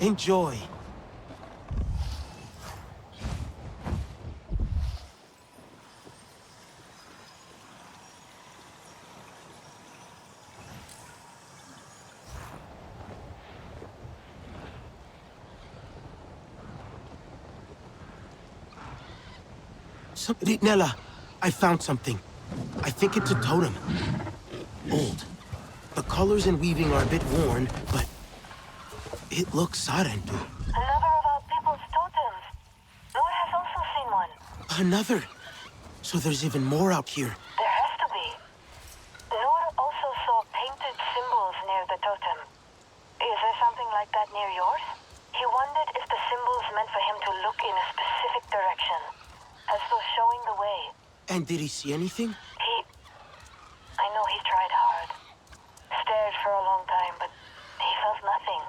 Enjoy. Nella, I found something. I think it's a totem. Old. The colors and weaving are a bit worn, but it looks Sarentu. Another of our people's totems. Noor has also seen one. Another? So there's even more out here. There has to be. Noor also saw painted symbols near the totem. Is there something like that near yours? He wondered if the symbols meant for him to look in a specific direction, as though showing the way. And did he see anything? I know he tried hard. Stared for a long time, but he felt nothing.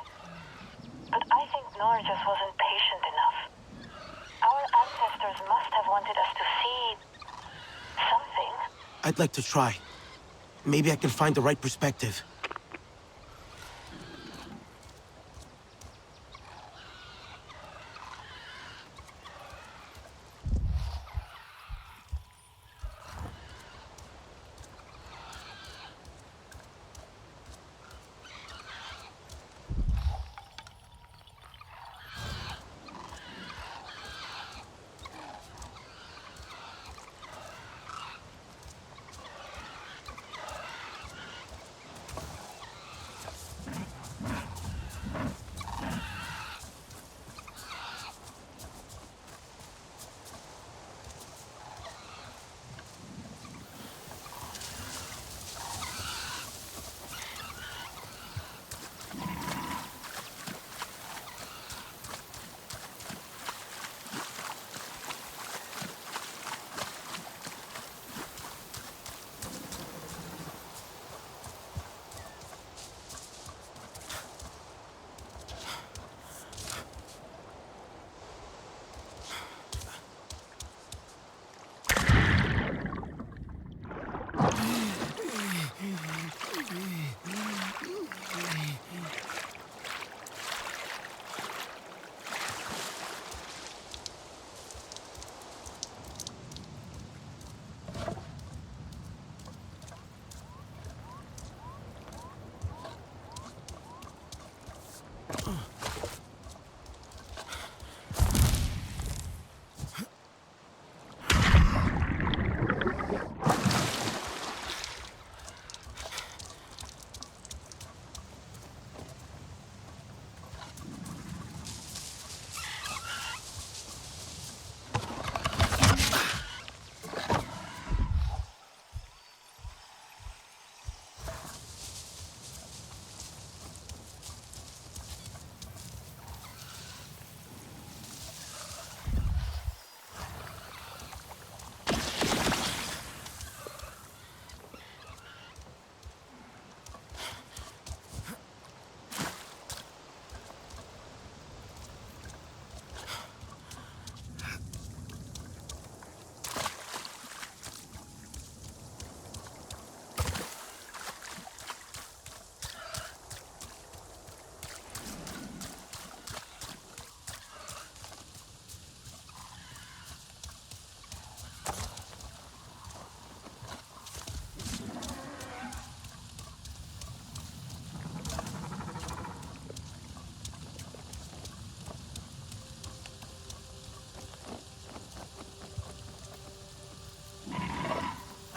But I think Noor just wasn't patient enough. Our ancestors must have wanted us to see something. I'd like to try. Maybe I can find the right perspective.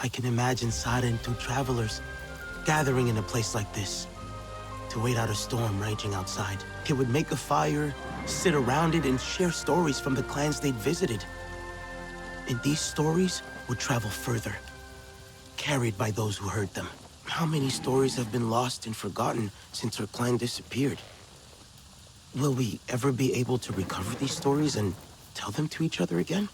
I can imagine Sada and two travelers gathering in a place like this to wait out a storm raging outside. They would make a fire, sit around it, and share stories from the clans they'd visited. And these stories would travel further, carried by those who heard them. How many stories have been lost and forgotten since our clan disappeared? Will we ever be able to recover these stories and tell them to each other again?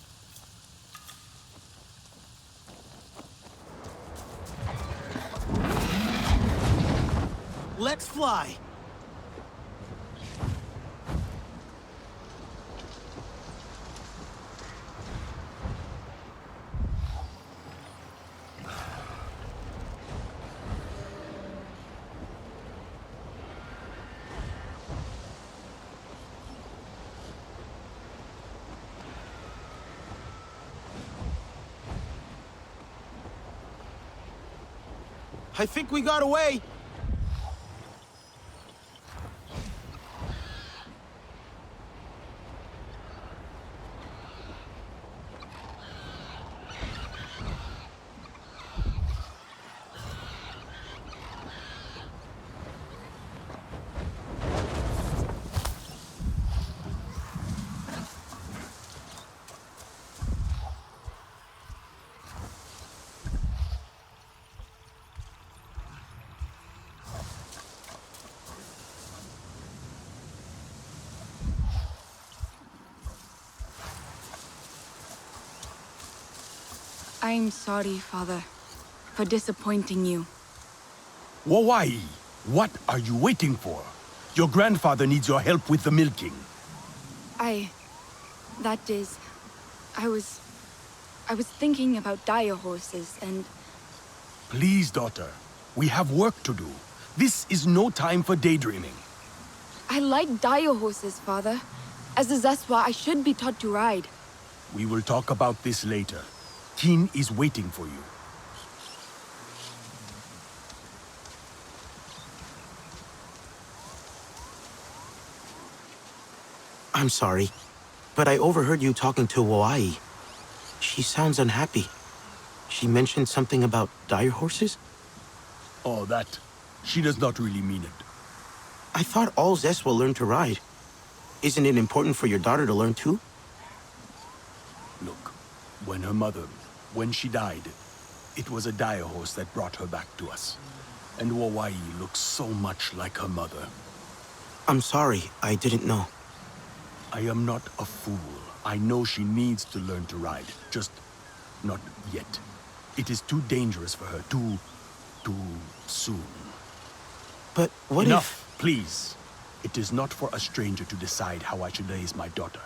Let's fly! I think we got away. I'm sorry, Father, for disappointing you. Wawai, what are you waiting for? Your grandfather needs your help with the milking. That is... I was thinking about dire horses and... Please, daughter. We have work to do. This is no time for daydreaming. I like dire horses, Father. As a Zeswa, I should be taught to ride. We will talk about this later. Keen is waiting for you. I'm sorry, but I overheard you talking to Wawai. She sounds unhappy. She mentioned something about dire horses? Oh, that. She does not really mean it. I thought all Zeswa learn to ride. Isn't it important for your daughter to learn too? Look, when she died, it was a dire horse that brought her back to us. And Wawai looks so much like her mother. I'm sorry, I didn't know. I am not a fool. I know she needs to learn to ride, just not yet. It is too dangerous for her, too soon. But what Enough, please. It is not for a stranger to decide how I should raise my daughter.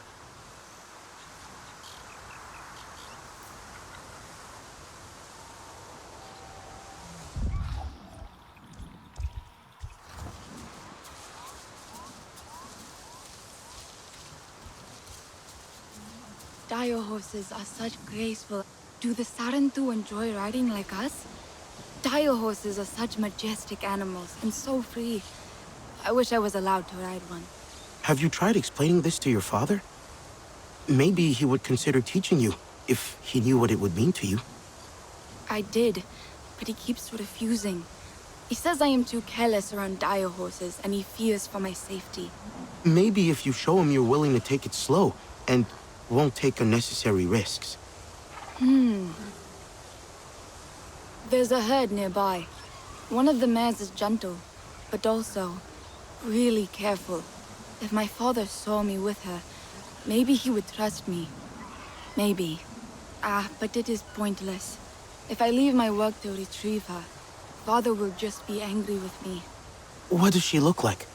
Dire horses are such graceful... Do the Sarantu enjoy riding like us? Dire horses are such majestic animals and so free. I wish I was allowed to ride one. Have you tried explaining this to your father? Maybe he would consider teaching you, if he knew what it would mean to you. I did, but he keeps refusing. He says I am too careless around dire horses and he fears for my safety. Maybe if you show him you're willing to take it slow, and won't take unnecessary risks. There's a herd nearby. One of the mares is gentle, but also really careful. If my father saw me with her, maybe he would trust me. Maybe. But it is pointless. If I leave my work to retrieve her, Father will just be angry with me. What does she look like?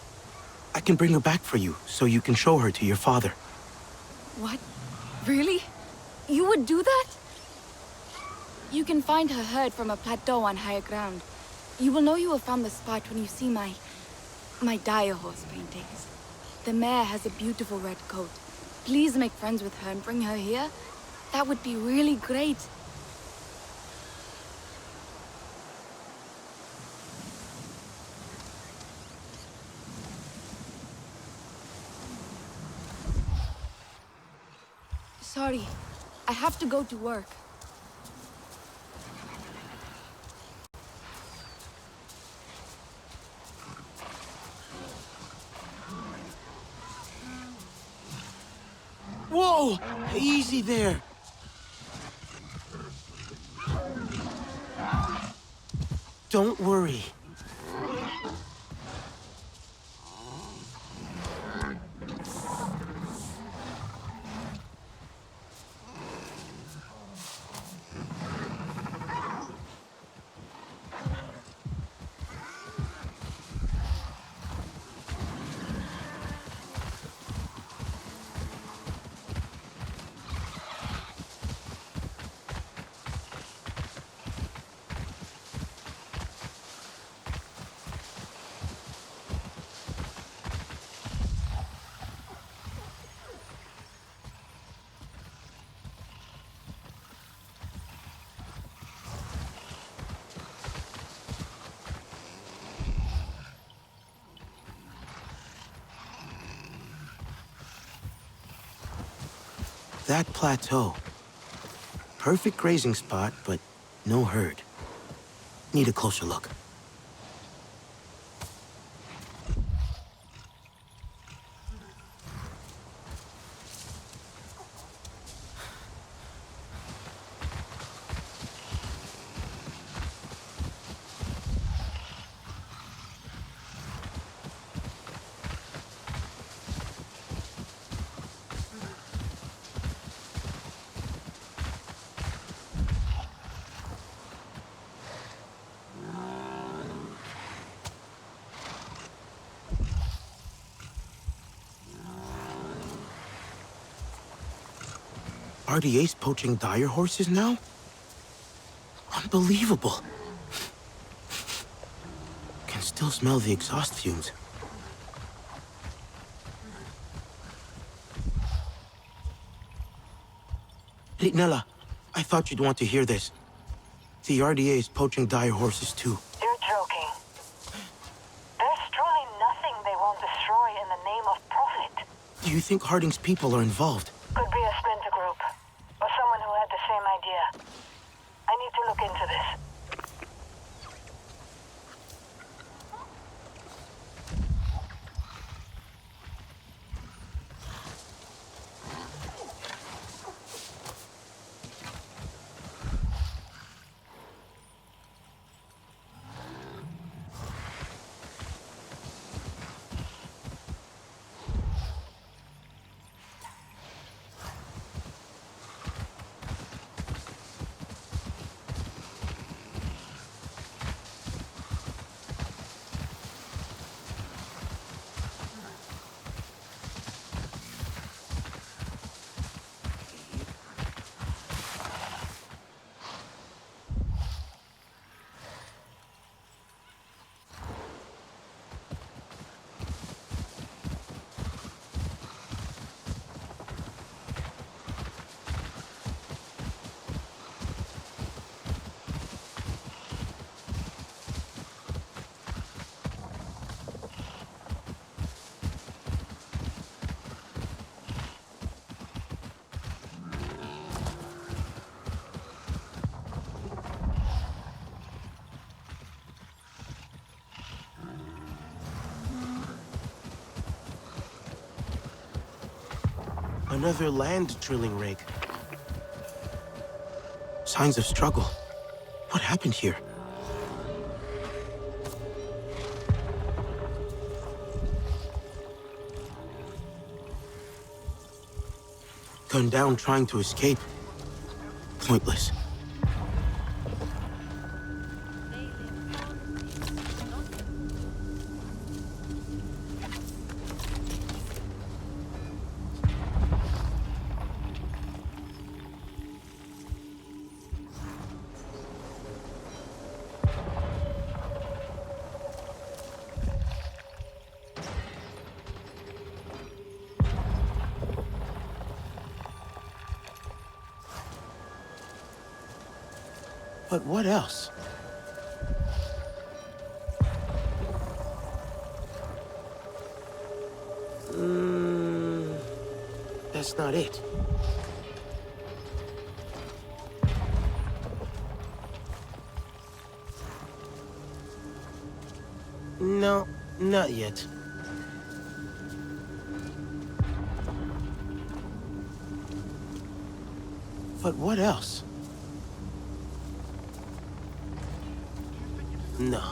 I can bring her back for you, so you can show her to your father. What? Really? You would do that? You can find her herd from a plateau on higher ground. You will know you have found the spot when you see my dire horse paintings. The mare has a beautiful red coat. Please make friends with her and bring her here. That would be really great. Sorry, I have to go to work. Whoa! Easy there! Don't worry. That plateau. Perfect grazing spot, but no herd. Need a closer look. RDA's poaching dire horses now? Unbelievable. Can still smell the exhaust fumes. Nella, I thought you'd want to hear this. The RDA is poaching dire horses too. You're joking. There's truly nothing they won't destroy in the name of profit. Do you think Harding's people are involved? Could be a splinter group, or someone who had the same idea. I need to look into this. Another land drilling rig. Signs of struggle. What happened here? Gunned down trying to escape. Pointless. But what else? That's not it. No, not yet. But what else? No.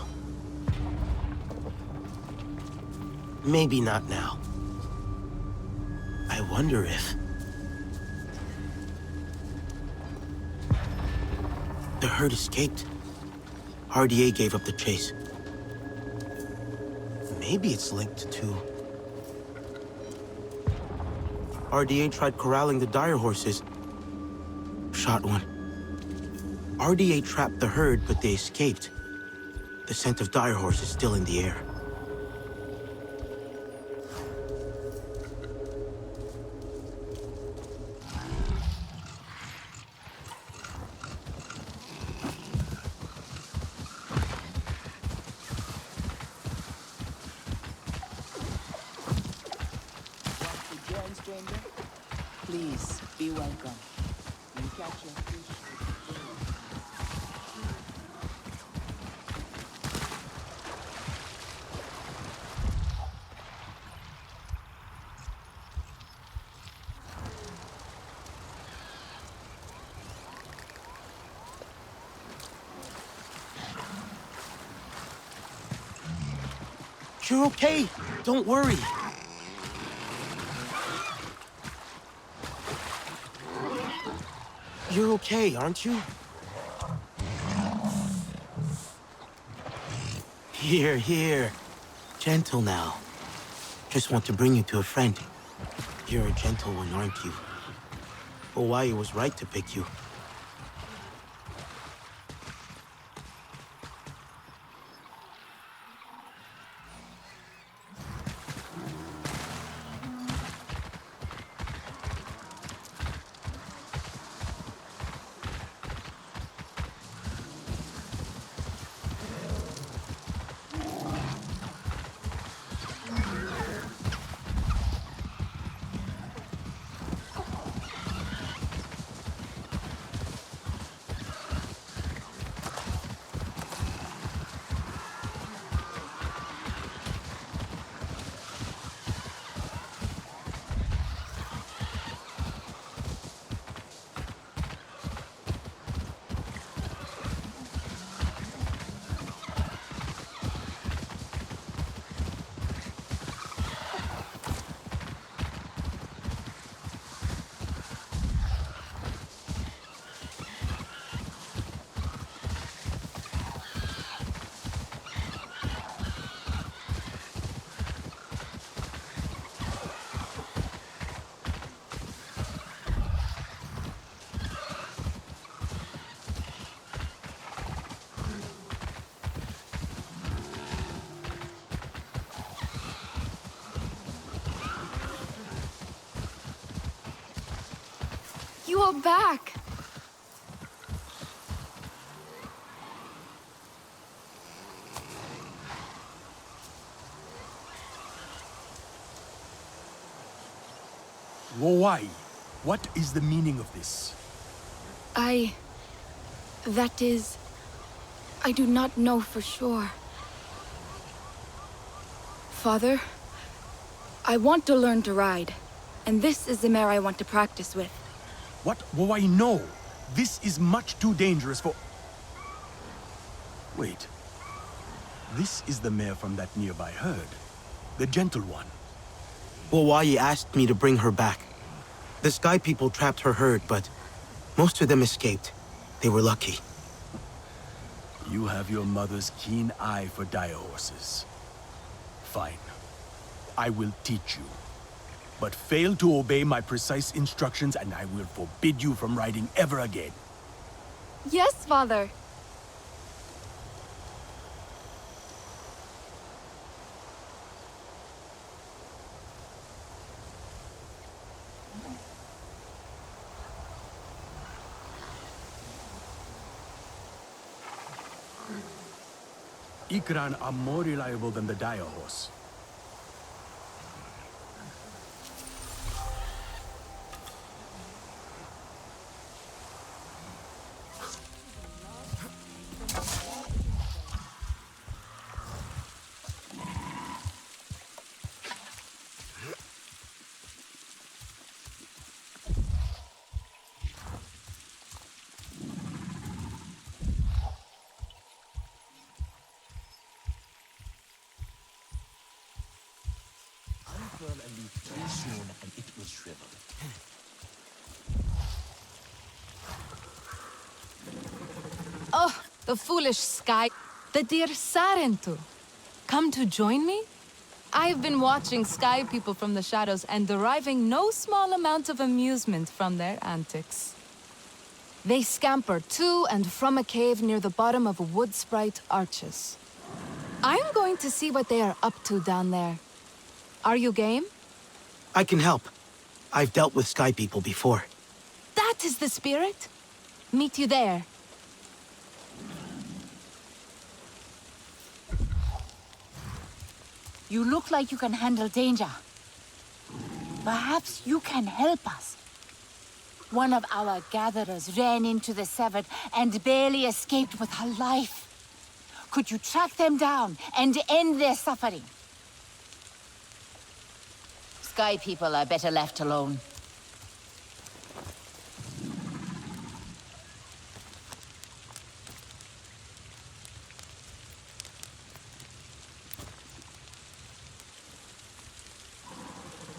Maybe not now. I wonder if... The herd escaped. RDA gave up the chase. Maybe it's linked to... RDA tried corralling the dire horses. Shot one. RDA trapped the herd, but they escaped. The scent of dire horse is still in the air. Want to join, stranger? Please, Be welcome. You catch your fish. You're okay. Don't worry. You're okay, aren't you? Here, here. Gentle now. Just want to bring you to a friend. You're a gentle one, aren't you? Hawaii was right to pick you. You are back! Why? What is the meaning of this? That is... I do not know for sure. Father, I want to learn to ride, and this is the mare I want to practice with. What? Why, no! This is much too dangerous for... Wait. This is the mare from that nearby herd. The gentle one. Hawaii asked me to bring her back. The Sky People trapped her herd, but most of them escaped. They were lucky. You have your mother's keen eye for dire horses. Fine. I will teach you. But fail to obey my precise instructions and I will forbid you from riding ever again. Yes, Father! Ikran are more reliable than the dire horse. Unfurl a leaf too soon and it will shrivel. Oh, the foolish sky. The dear Sarentu. Come to join me? I've been watching sky people from the shadows and deriving no small amount of amusement from their antics. They scamper to and from a cave near the bottom of a wood sprite arches. I'm going to see what they are up to down there. Are you game? I can help. I've dealt with Sky People before. That is the spirit. Meet you there. You look like you can handle danger. Perhaps you can help us. One of our gatherers ran into the Severed and barely escaped with her life. Could you track them down and end their suffering? Sky people are better left alone.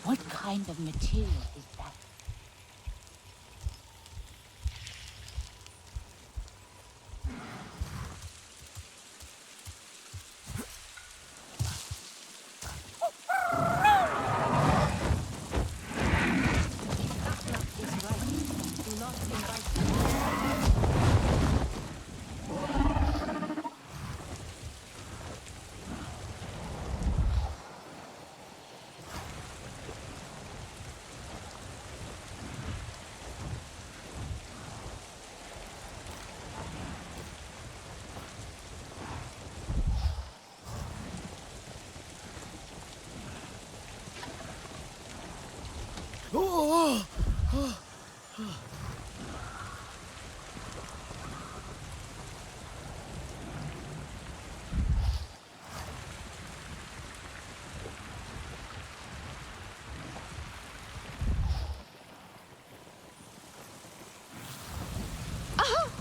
What kind of material is that?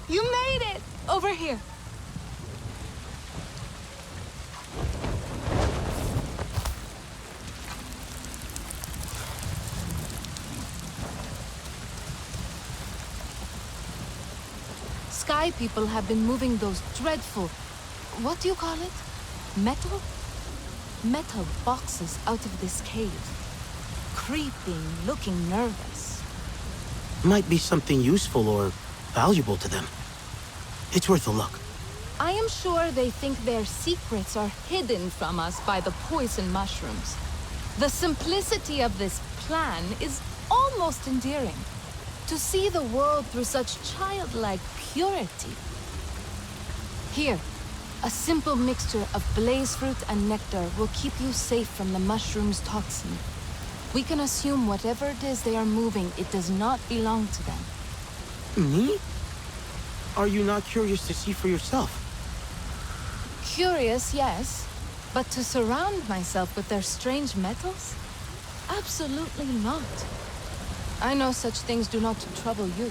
You made it! Over here. Sky people have been moving those dreadful... what do you call it? Metal? Metal boxes out of this cave. Creeping, looking nervous. Might be something useful or valuable to them. It's worth a look. I am sure they think their secrets are hidden from us by the poison mushrooms. The simplicity of this plan is almost endearing. To see the world through such childlike purity. Here, a simple mixture of blaze fruit and nectar will keep you safe from the mushroom's toxin. We can assume whatever it is they are moving, it does not belong to them. Me? Are you not curious to see for yourself? Curious, yes. But to surround myself with their strange metals? Absolutely not. I know such things do not trouble you.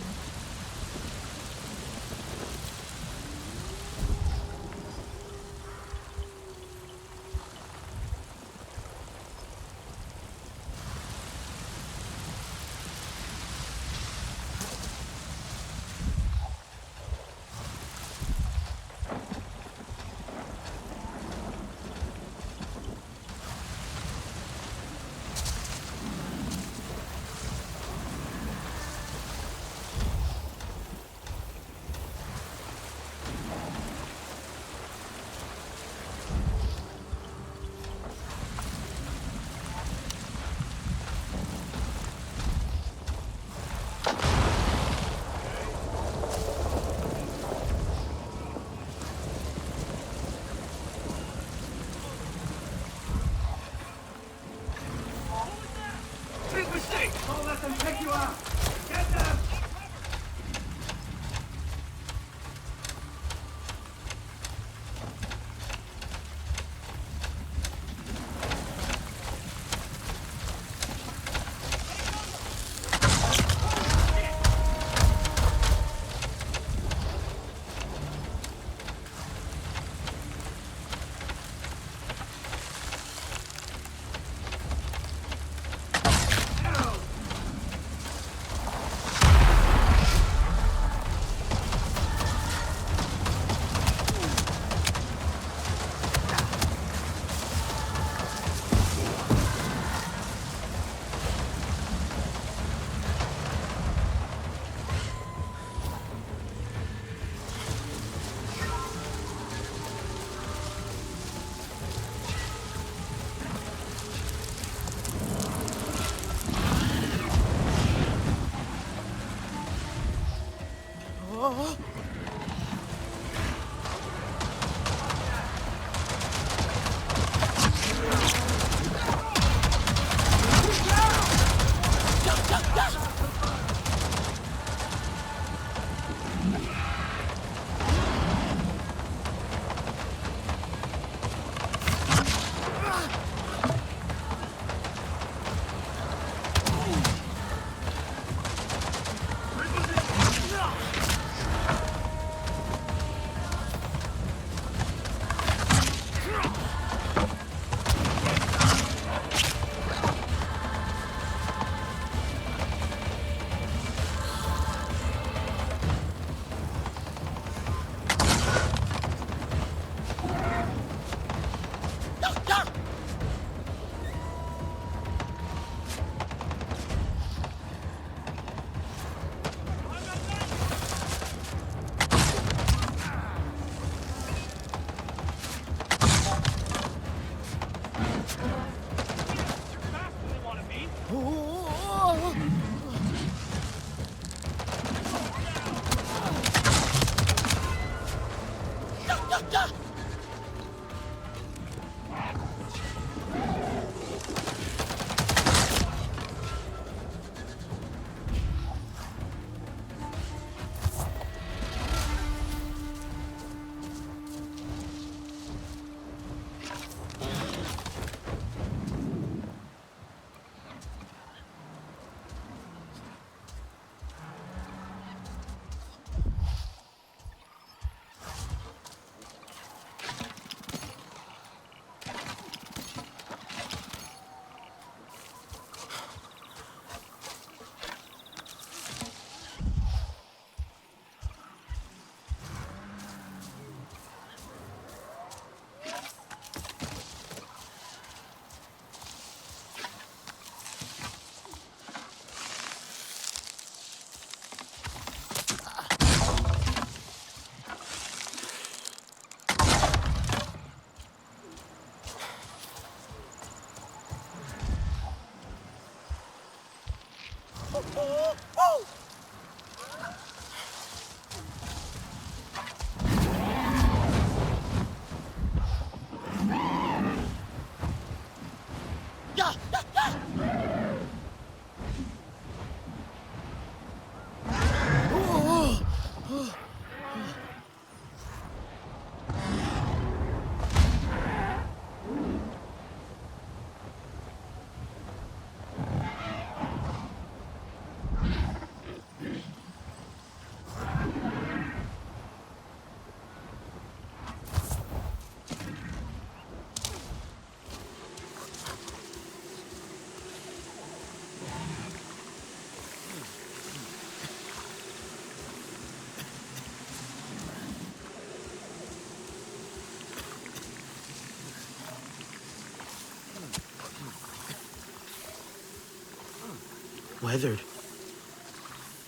Weathered.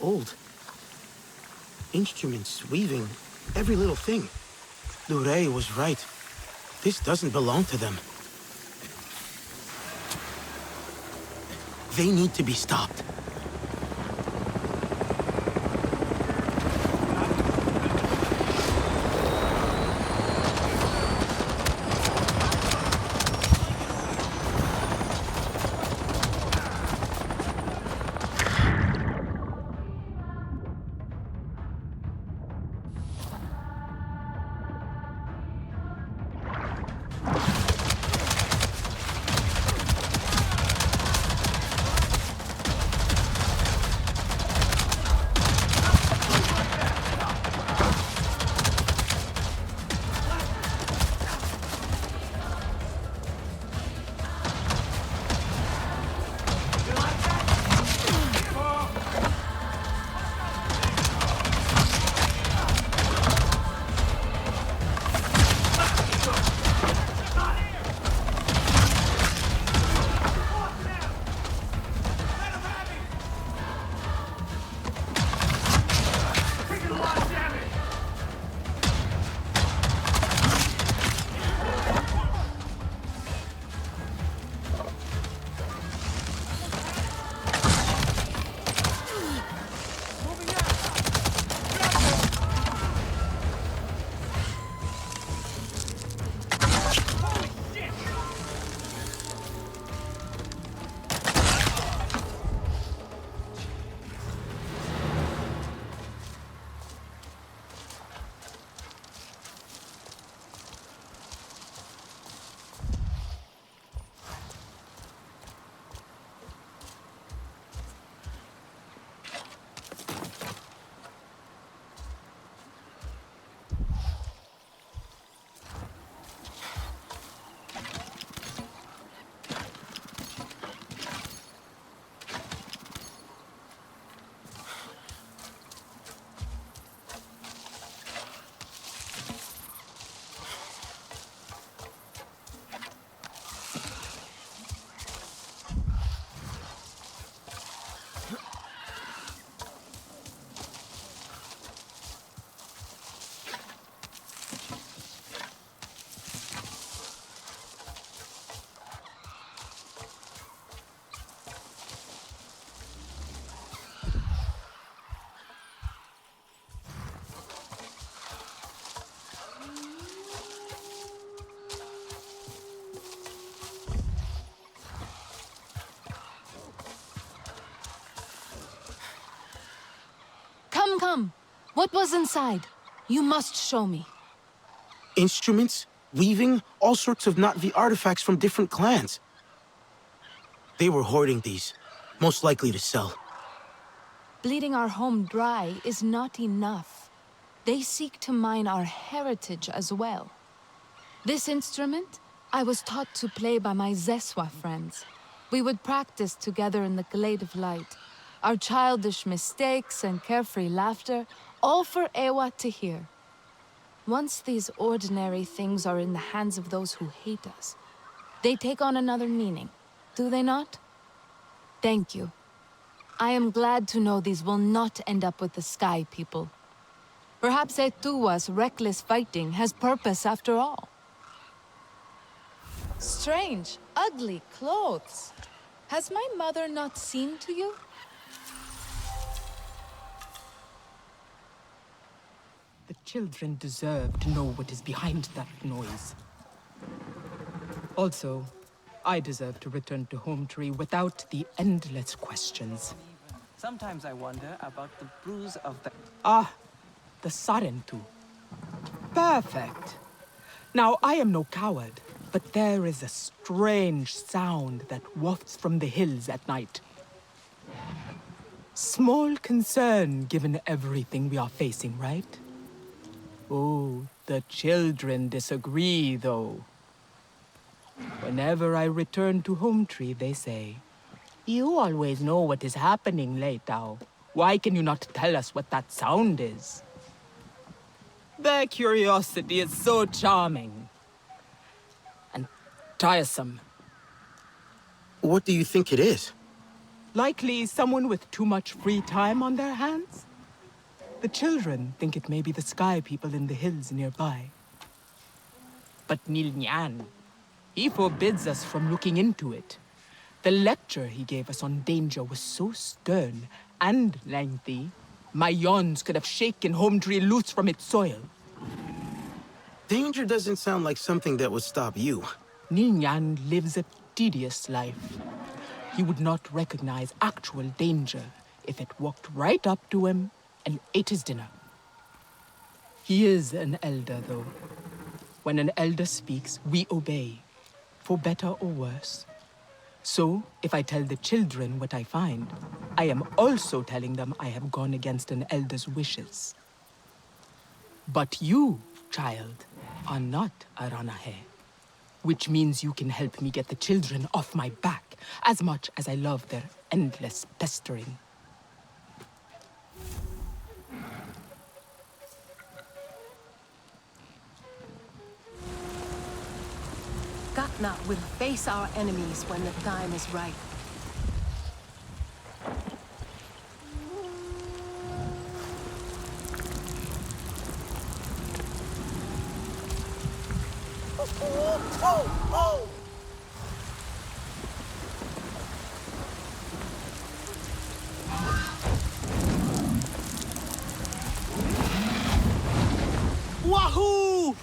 Old. Instruments, weaving, every little thing. Lure was right. This doesn't belong to them. They need to be stopped. Come. What was inside? You must show me. Instruments, weaving, all sorts of Na'vi artifacts from different clans. They were hoarding these, most likely to sell. Bleeding our home dry is not enough. They seek to mine our heritage as well. This instrument, I was taught to play by my Zeswa friends. We would practice together in the glade of light. Our childish mistakes and carefree laughter, all for Ewa to hear. Once these ordinary things are in the hands of those who hate us, they take on another meaning, do they not? Thank you. I am glad to know these will not end up with the Sky People. Perhaps Etua's reckless fighting has purpose after all. Strange, ugly clothes. Has my mother not seen to you? The children deserve to know what is behind that noise. Also, I deserve to return to Home Tree without the endless questions. Sometimes I wonder about the bruise of the... Ah, the Sarentu. Perfect. Now, I am no coward, but there is a strange sound that wafts from the hills at night. Small concern given everything we are facing, right? Oh, the children disagree, though. Whenever I return to Home Tree, they say, "You always know what is happening, Leitao. Why can you not tell us what that sound is?" Their curiosity is so charming. And tiresome. What do you think it is? Likely someone with too much free time on their hands. The children think it may be the sky people in the hills nearby. But Nilnyan, he forbids us from looking into it. The lecture he gave us on danger was so stern and lengthy, my yawns could have shaken Home Tree loose from its soil. Danger doesn't sound like something that would stop you. Nilnyan lives a tedious life. He would not recognize actual danger if it walked right up to him and ate his dinner. He is an elder, though. When an elder speaks, we obey, for better or worse. So, if I tell the children what I find, I am also telling them I have gone against an elder's wishes. But you, child, are not a Ranahe, which means you can help me get the children off my back, as much as I love their endless pestering. Gatna will face our enemies when the time is right. Wahoo!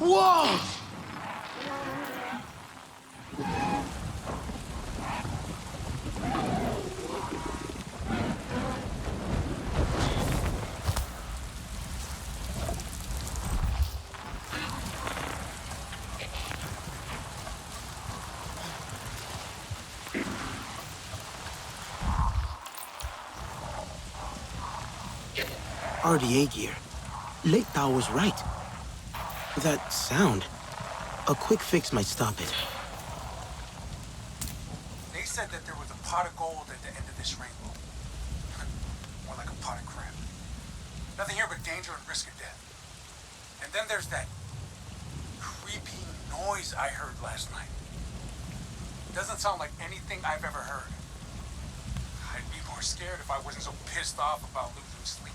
Whoa! RDA gear. Late Tao was right. That sound. A quick fix might stop it. They said that there was a pot of gold at the end of this rainbow. More like a pot of crap. Nothing here but danger and risk of death. And then there's that creepy noise I heard last night. Doesn't sound like anything I've ever heard. I'd be more scared if I wasn't so pissed off about losing sleep.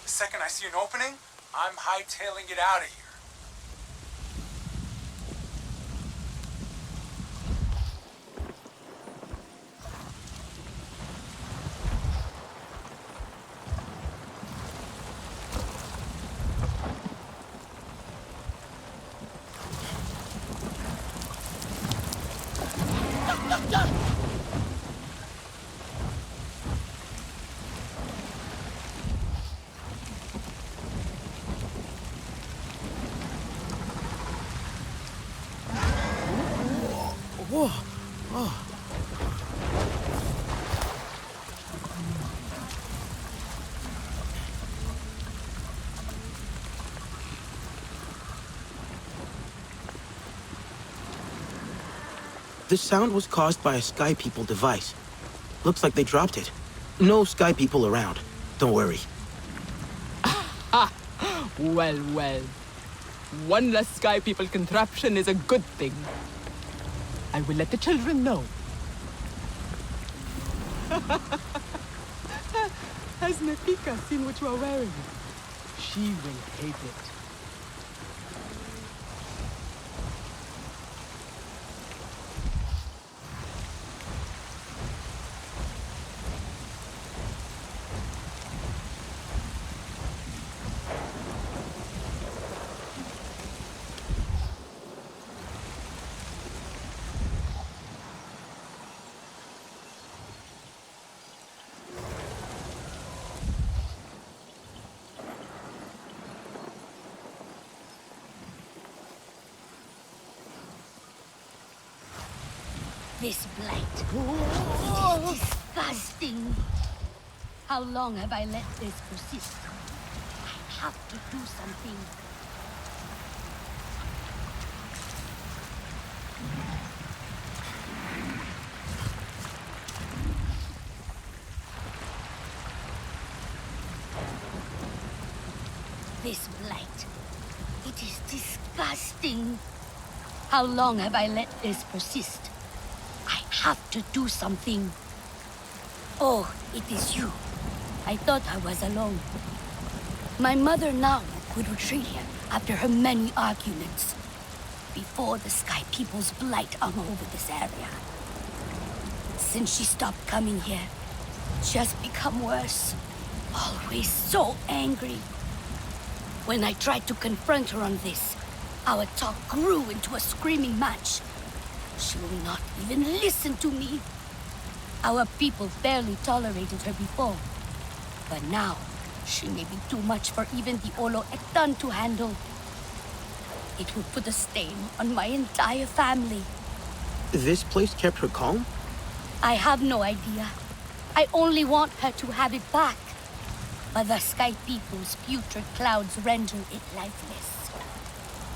The second I see an opening, I'm hightailing it out of here. Whoa! Oh. The sound was caused by a Sky People device. Looks like they dropped it. No Sky People around. Don't worry. Well, well. One less Sky People contraption is a good thing. I will let the children know. Has Nefika seen what you are wearing? She will hate it. This blight. It is disgusting. How long have I let this persist? I have to do something. This blight. It is disgusting. How long have I let this persist? I have to do something. Oh, it is you. I thought I was alone. My mother now could retreat here after her many arguments. Before the Sky People's blight hung over this area. Since she stopped coming here, it's just become worse. Always so angry. When I tried to confront her on this, our talk grew into a screaming match. She will not even listen to me. Our people barely tolerated her before. But now, she may be too much for even the Olo Ektan to handle. It will put a stain on my entire family. This place kept her calm? I have no idea. I only want her to have it back. But the Sky People's putrid clouds render it lifeless.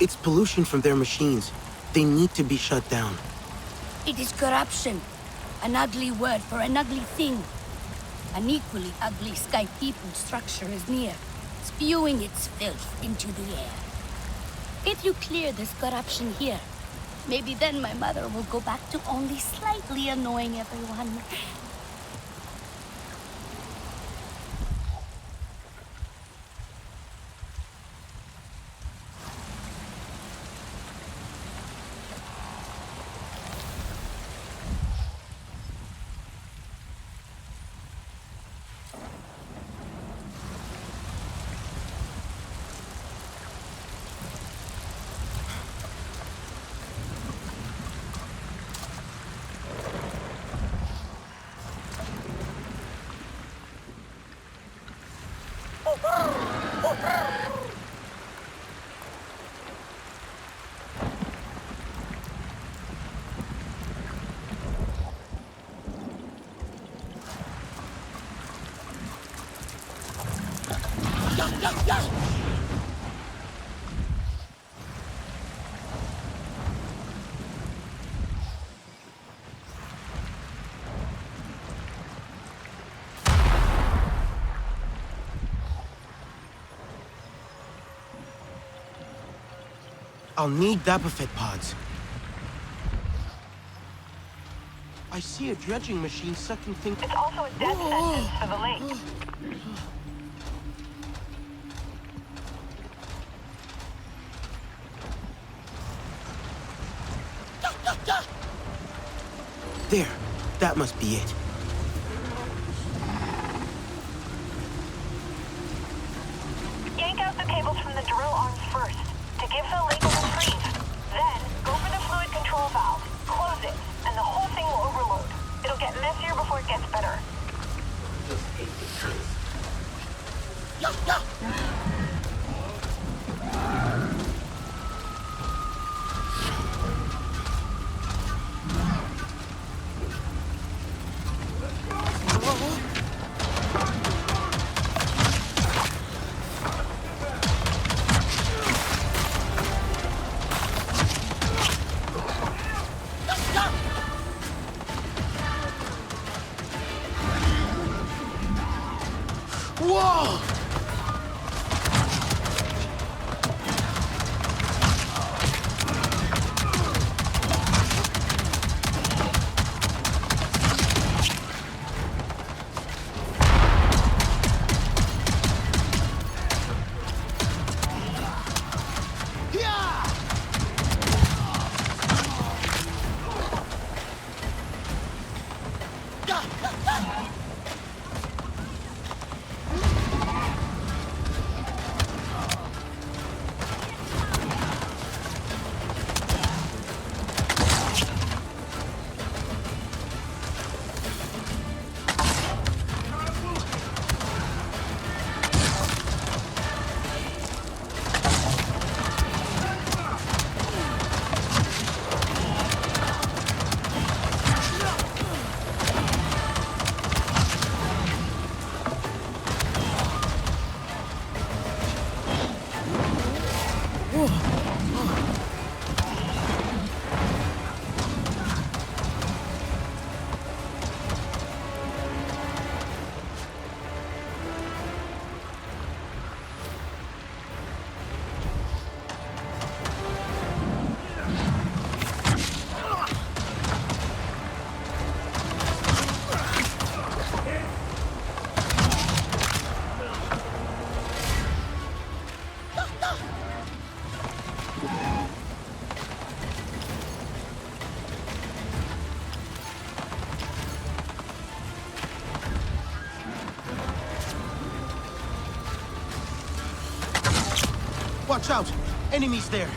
It's pollution from their machines. They need to be shut down. It is corruption. An ugly word for an ugly thing. An equally ugly Sky People structure is near, spewing its filth into the air. If you clear this corruption here, maybe then my mother will go back to only slightly annoying everyone. I'll need Dabafet pods. I see a dredging machine sucking things. It's also a death sentence for the lake. There, that must be it. Yank out the cables from the drill arms first, to give the lake a reprieve. Then, go for the fluid control valve, close it, and the whole thing will overload. It'll get messier before it gets better. Watch out! Enemies there!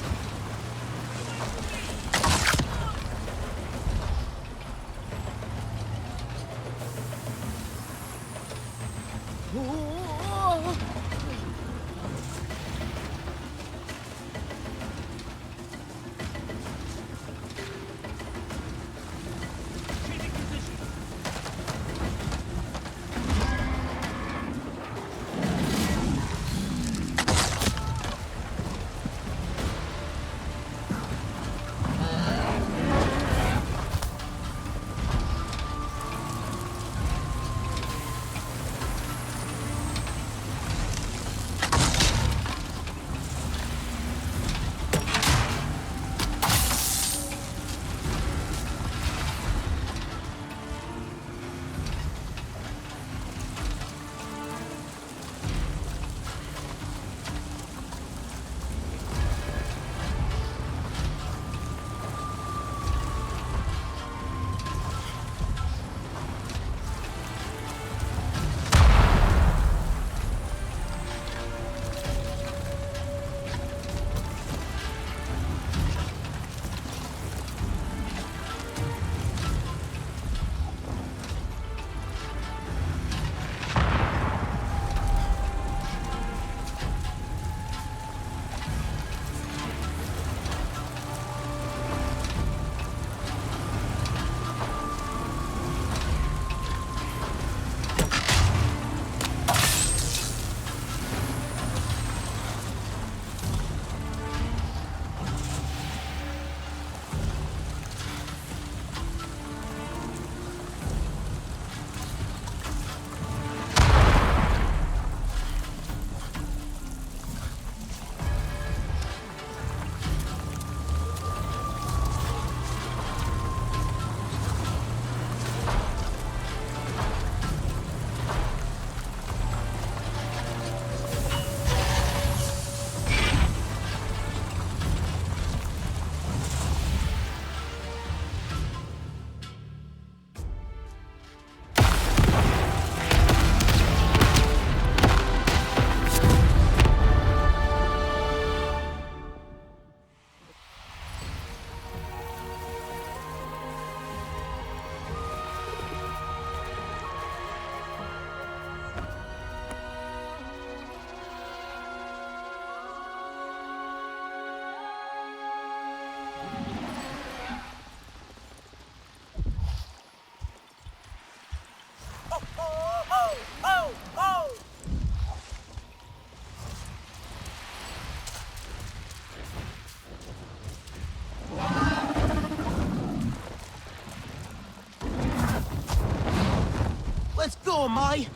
Let's go, Mai!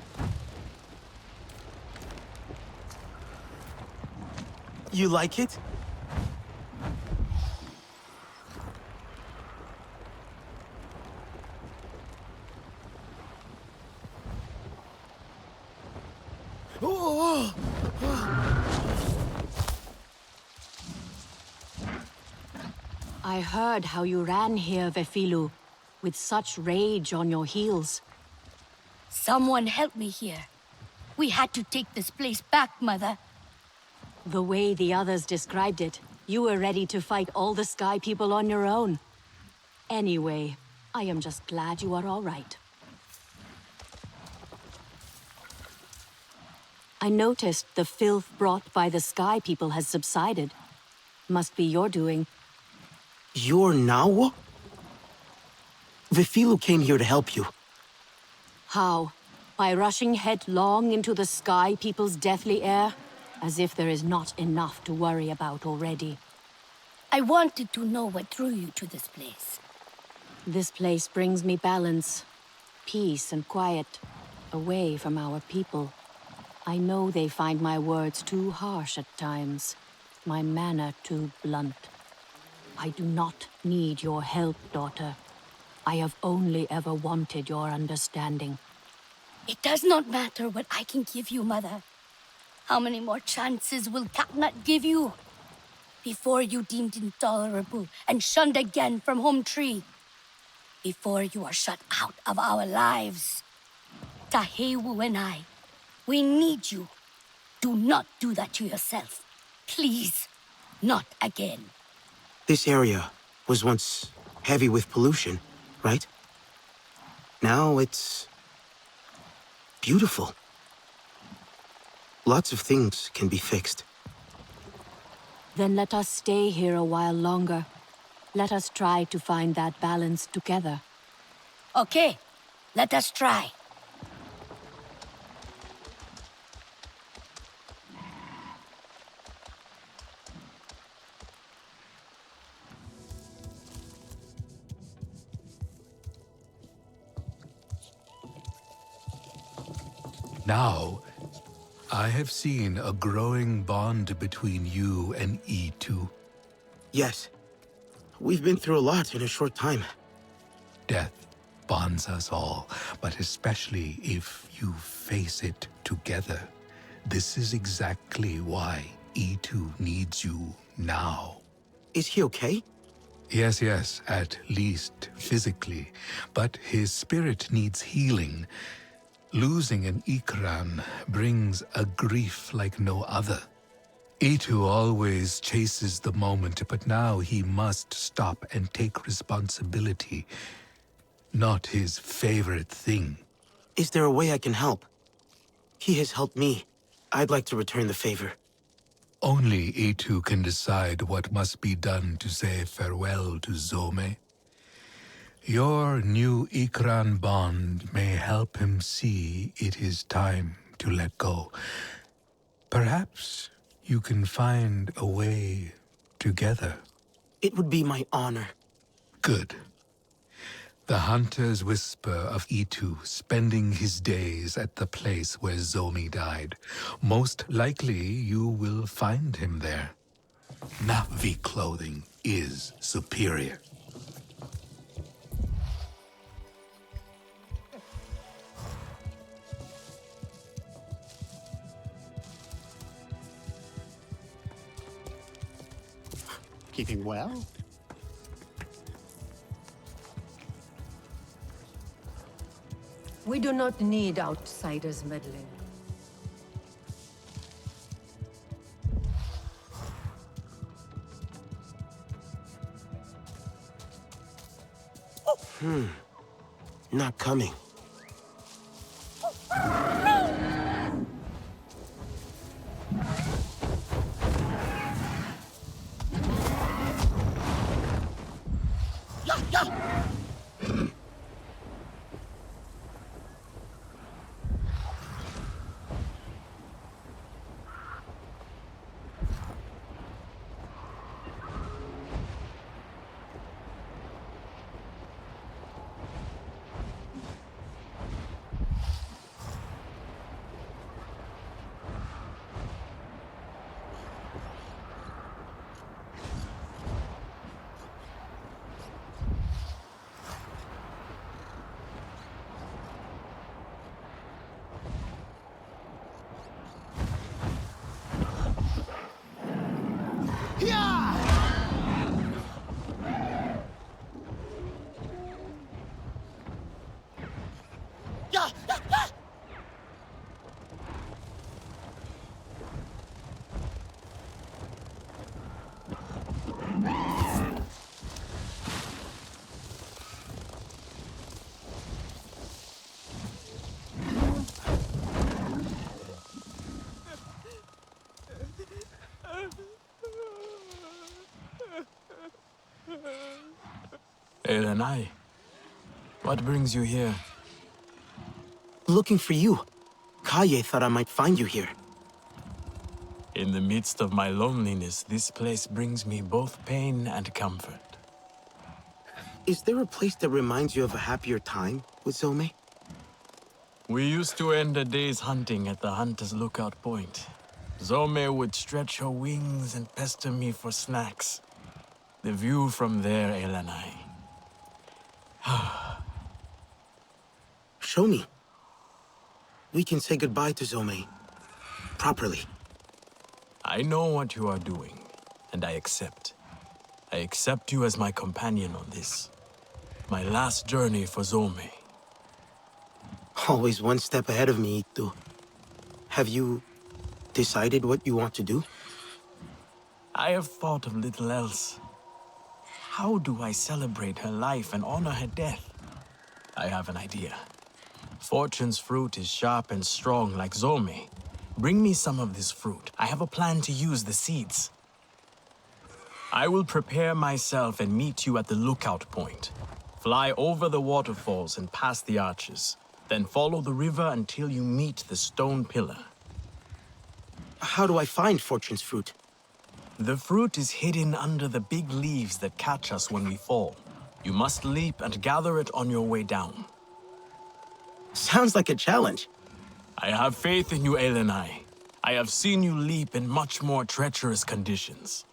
You like it? I heard how you ran here, Vefilu, with such rage on your heels. Someone help me here. We had to take this place back, Mother. The way the others described it, you were ready to fight all the Sky People on your own. Anyway, I am just glad you are all right. I noticed the filth brought by the Sky People has subsided. Must be your doing. You're Nawa? Vefilu came here to help you. How? By rushing headlong into the Sky People's deathly air? As if there is not enough to worry about already. I wanted to know what drew you to this place. This place brings me balance, peace and quiet, away from our people. I know they find my words too harsh at times, my manner too blunt. I do not need your help, daughter. I have only ever wanted your understanding. It does not matter what I can give you, Mother. How many more chances will Katnat give you? Before you deemed intolerable and shunned again from Home Tree. Before you are shut out of our lives. Tahewu and I, we need you. Do not do that to yourself. Please, not again. This area was once heavy with pollution, right? Now it's beautiful. Lots of things can be fixed. Then let us stay here a while longer. Let us try to find that balance together. Okay, let us try. Now, I have seen a growing bond between you and E2. Yes. We've been through a lot in a short time. Death bonds us all, but especially if you face it together. This is exactly why E2 needs you now. Is he okay? Yes, at least physically. But his spirit needs healing. Losing an Ikran brings a grief like no other. E2 always chases the moment, but now he must stop and take responsibility. Not his favorite thing. Is there a way I can help? He has helped me. I'd like to return the favor. Only E2 can decide what must be done to say farewell to Zome. Your new Ikran bond may help him see it is time to let go. Perhaps you can find a way together. It would be my honor. Good. The hunters whisper of E2 spending his days at the place where Zomi died. Most likely you will find him there. Na'vi clothing is superior. Keeping well? We do not need outsiders meddling. Not coming. Elenai, what brings you here? Looking for you. Kaye thought I might find you here. In the midst of my loneliness, this place brings me both pain and comfort. Is there a place that reminds you of a happier time with Zome? We used to end a day's hunting at the Hunter's Lookout Point. Zome would stretch her wings and pester me for snacks. The view from there, Elenai. Show me. We can say goodbye to Zome. Properly. I know what you are doing, and I accept. I accept you as my companion on this. My last journey for Zome. Always one step ahead of me, Itu. Have you decided what you want to do? I have thought of little else. How do I celebrate her life and honor her death? I have an idea. Fortune's fruit is sharp and strong like Zome. Bring me some of this fruit. I have a plan to use the seeds. I will prepare myself and meet you at the lookout point. Fly over the waterfalls and past the arches. Then follow the river until you meet the stone pillar. How do I find Fortune's fruit? The fruit is hidden under the big leaves that catch us when we fall. You must leap and gather it on your way down. Sounds like a challenge. I have faith in you, Elenai. I have seen you leap in much more treacherous conditions.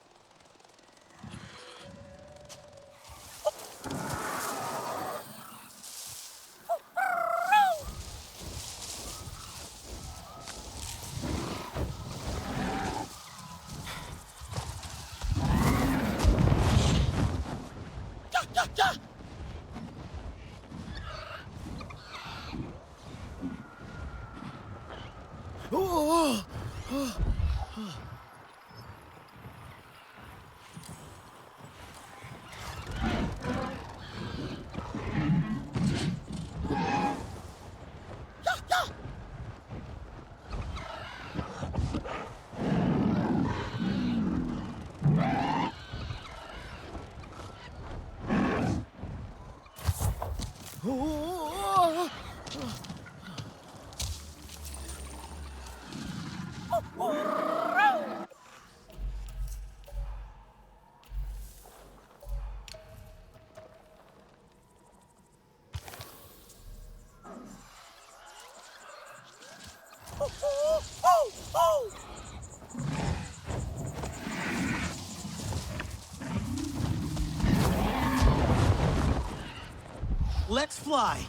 Let's fly!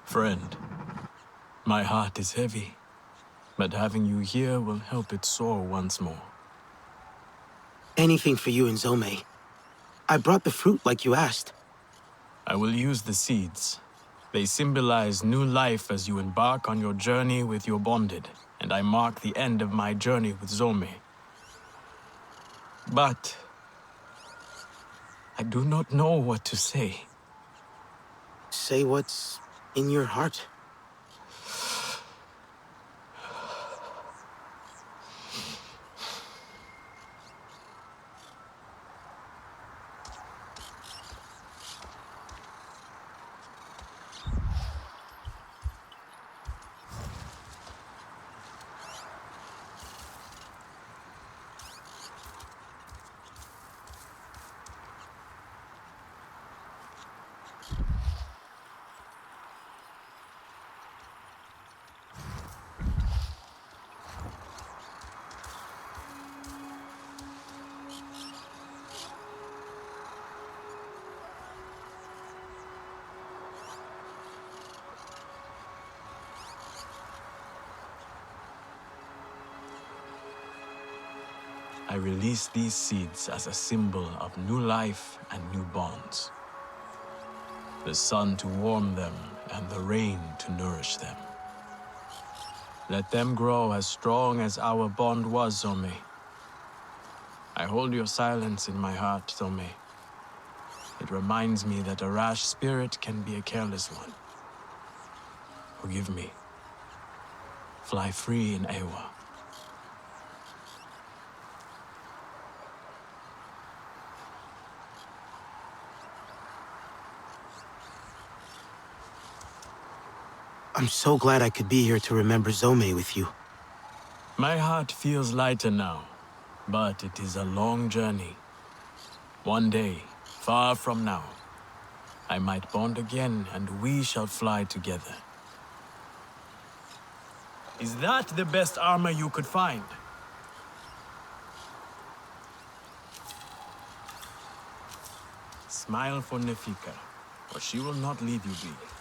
Friend, my heart is heavy, but having you here will help it soar once more. Anything for you and Zome. I brought the fruit like you asked. I will use the seeds. They symbolize new life as you embark on your journey with your bonded, and I mark the end of my journey with Zome. But I do not know what to say. Say what's in your heart. I release these seeds as a symbol of new life and new bonds. The sun to warm them and the rain to nourish them. Let them grow as strong as our bond was, Zome. I hold your silence in my heart, Zome. It reminds me that a rash spirit can be a careless one. Forgive me. Fly free in Ewa. I'm so glad I could be here to remember Zome with you. My heart feels lighter now, but it is a long journey. One day, far from now, I might bond again and we shall fly together. Is that the best armor you could find? Smile for Nefika, or she will not leave you be.